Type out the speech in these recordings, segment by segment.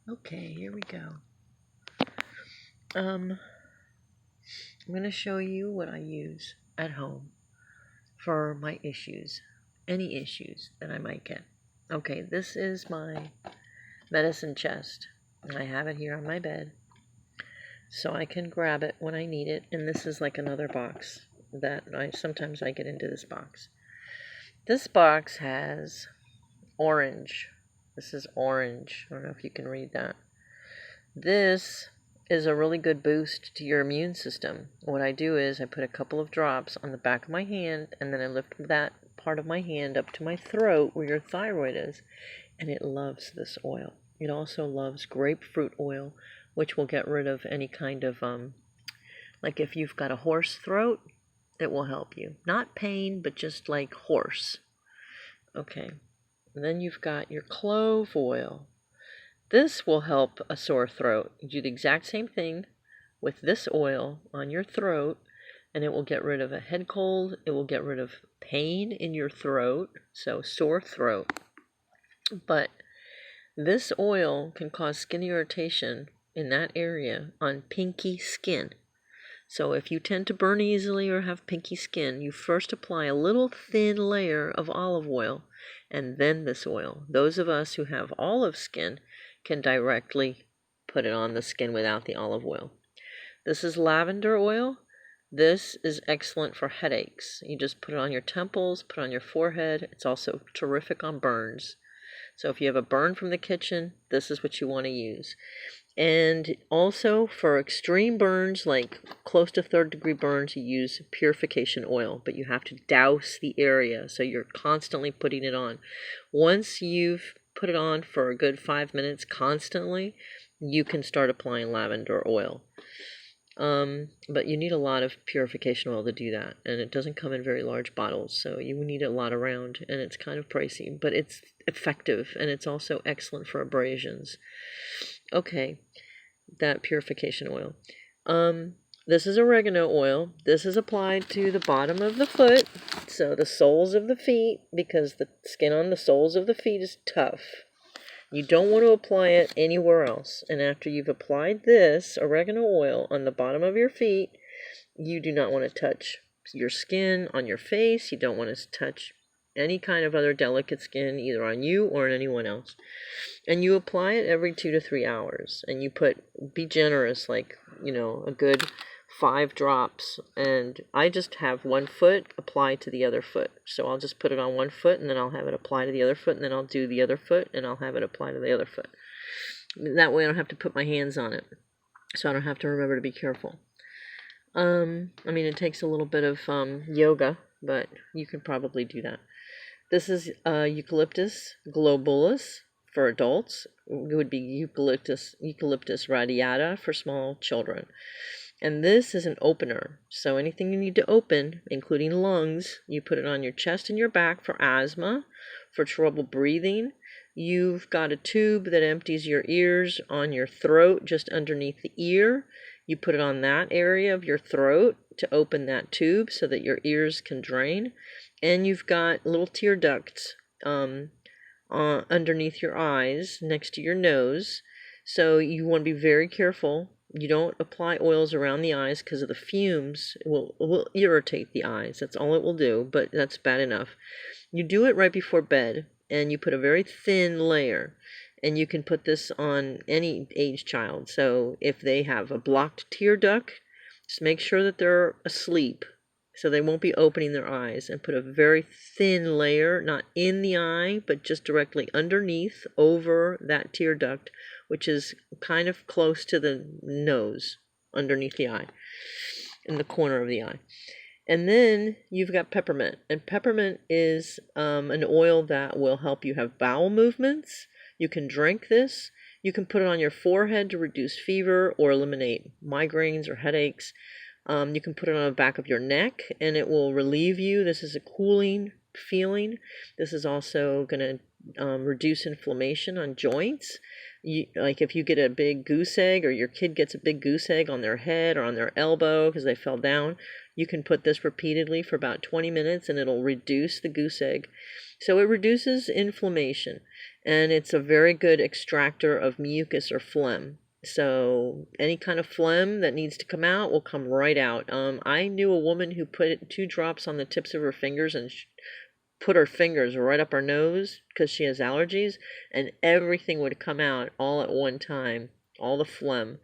Okay, here we go. I'm going to show you what I use at home for my issues, any issues that I might get. Okay, this is my medicine chest. I have it here on my bed, so I can grab it when I need it. And this is like another box that sometimes I get into this box. This box has orange. This is orange. I don't know if you can read that. This is a really good boost to your immune system. What I do is I put a couple of drops on the back of my hand, and then I lift that part of my hand up to my throat where your thyroid is, and it loves this oil. It also loves grapefruit oil, which will get rid of any kind of, like if you've got a hoarse throat, it will help you. Not pain, but just like hoarse. Okay. And then you've got your clove oil. This will help a sore throat. You do the exact same thing with this oil on your throat, and it will get rid of a head cold. It will get rid of pain in your throat, so sore throat. But this oil can cause skin irritation in that area on pinky skin. So if you tend to burn easily or have pinky skin, you first apply a little thin layer of olive oil and then this oil. Those of us who have olive skin can directly put it on the skin without the olive oil. This is lavender oil. This is excellent for headaches. You just put it on your temples, put it on your forehead. It's also terrific on burns. So if you have a burn from the kitchen, this is what you want to use. And also for extreme burns, like close to 3rd-degree burns, you use purification oil, but you have to douse the area, so you're constantly putting it on. Once you've put it on for a good 5 minutes constantly, you can start applying lavender oil. But you need a lot of purification oil to do that, and it doesn't come in very large bottles, so you need a lot around, and it's kind of pricey, but it's effective, and it's also excellent for abrasions. Okay, that purification oil. This is oregano oil. This is applied to the bottom of the foot, so the soles of the feet, because the skin on the soles of the feet is tough. You don't want to apply it anywhere else. And after you've applied this oregano oil on the bottom of your feet, you do not want to touch your skin on your face. You don't want to touch any kind of other delicate skin, either on you or on anyone else. And you apply it every 2 to 3 hours. And you be generous, like, a good 5 drops. And I just have one foot applied to the other foot. So I'll just put it on one foot, and then I'll have it apply to the other foot, and then I'll do the other foot, and I'll have it apply to the other foot. That way I don't have to put my hands on it. So I don't have to remember to be careful. It takes a little bit of yoga, but you can probably do that. This is Eucalyptus globulus for adults. It would be Eucalyptus radiata for small children. And this is an opener. So anything you need to open, including lungs, you put it on your chest and your back for asthma, for trouble breathing. You've got a tube that empties your ears on your throat, just underneath the ear. You put it on that area of your throat to open that tube so that your ears can drain. And you've got little tear ducts underneath your eyes, next to your nose. So you want to be very careful. You don't apply oils around the eyes because of the fumes. It will irritate the eyes. That's all it will do, but that's bad enough. You do it right before bed, and you put a very thin layer. And you can put this on any age child. So if they have a blocked tear duct, just make sure that they're asleep, so they won't be opening their eyes, and put a very thin layer, not in the eye, but just directly underneath, over that tear duct, which is kind of close to the nose, underneath the eye, in the corner of the eye. And then you've got peppermint, and peppermint is an oil that will help you have bowel movements. You can drink this. You can put it on your forehead to reduce fever or eliminate migraines or headaches. You can put it on the back of your neck, and it will relieve you. This is a cooling feeling. This is also going to reduce inflammation on joints. Like if you get a big goose egg, or your kid gets a big goose egg on their head or on their elbow because they fell down, you can put this repeatedly for about 20 minutes, and it'll reduce the goose egg. So it reduces inflammation. and it's a very good extractor of mucus or phlegm. So any kind of phlegm that needs to come out will come right out. I knew a woman who put 2 drops on the tips of her fingers and put her fingers right up her nose because she has allergies, and everything would come out all at one time, all the phlegm.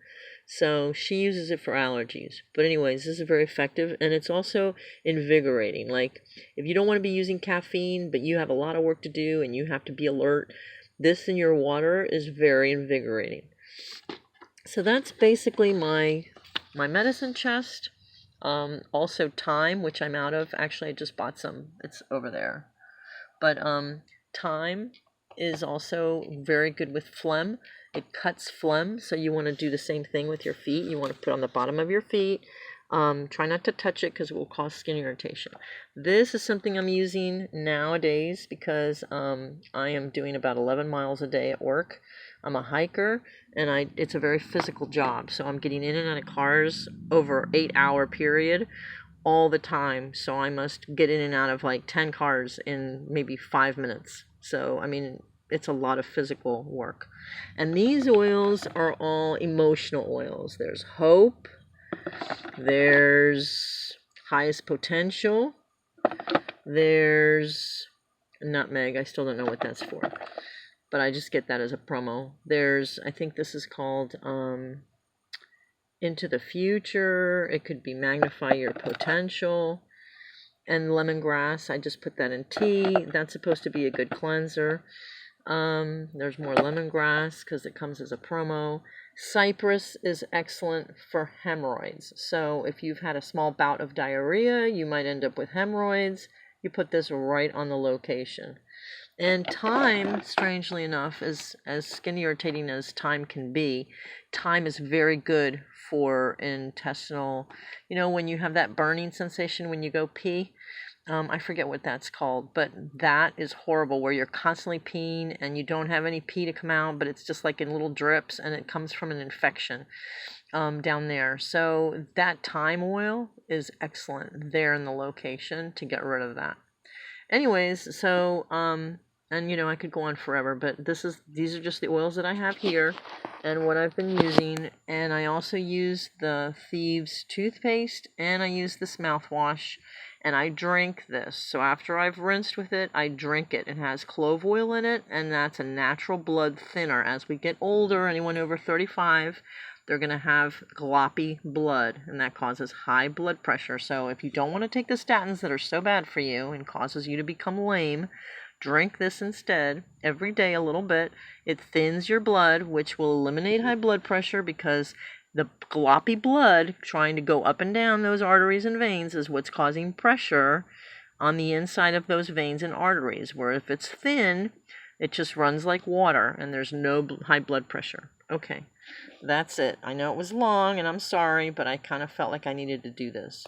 So she uses it for allergies. But anyways, this is very effective, and it's also invigorating. Like if you don't want to be using caffeine, but you have a lot of work to do and you have to be alert, this in your water is very invigorating. So that's basically my medicine chest. Also thyme, which I'm out of. Actually, I just bought some. It's over there. But thyme is also very good with phlegm. It cuts phlegm, so you want to do the same thing with your feet. You want to put on the bottom of your feet. Try not to touch it because it will cause skin irritation. This is something I'm using nowadays because I am doing about 11 miles a day at work. I'm a hiker, and it's a very physical job, so I'm getting in and out of cars over 8-hour period all the time. So I must get in and out of like 10 cars in maybe 5 minutes. So, I mean, it's a lot of physical work. And these oils are all emotional oils. There's hope, there's highest potential, there's nutmeg. I still don't know what that's for, but I just get that as a promo. There's, I think this is called into the future. It could be magnify your potential. And lemongrass, I just put that in tea. That's supposed to be a good cleanser. There's more lemongrass because it comes as a promo. Cypress is excellent for hemorrhoids. So if you've had a small bout of diarrhea, you might end up with hemorrhoids. You put this right on the location. And thyme, strangely enough, as skin irritating as thyme can be, thyme is very good for intestinal, when you have that burning sensation when you go pee. I forget what that's called, but that is horrible, where you're constantly peeing and you don't have any pee to come out, but it's just like in little drips, and it comes from an infection down there. So that thyme oil is excellent there in the location to get rid of that. Anyways, so and I could go on forever, but these are just the oils that I have here and what I've been using. And I also use the Thieves toothpaste, and I use this mouthwash, and I drink this. So after I've rinsed with it, I drink it. It has clove oil in it, and that's a natural blood thinner. As we get older, anyone over 35, they're going to have gloppy blood, and that causes high blood pressure. So if you don't want to take the statins that are so bad for you and causes you to become lame, drink this instead every day a little bit. It thins your blood, which will eliminate high blood pressure, because the gloppy blood trying to go up and down those arteries and veins is what's causing pressure on the inside of those veins and arteries, where if it's thin, it just runs like water and there's no high blood pressure. Okay, that's it. I know it was long and I'm sorry, but I kind of felt like I needed to do this.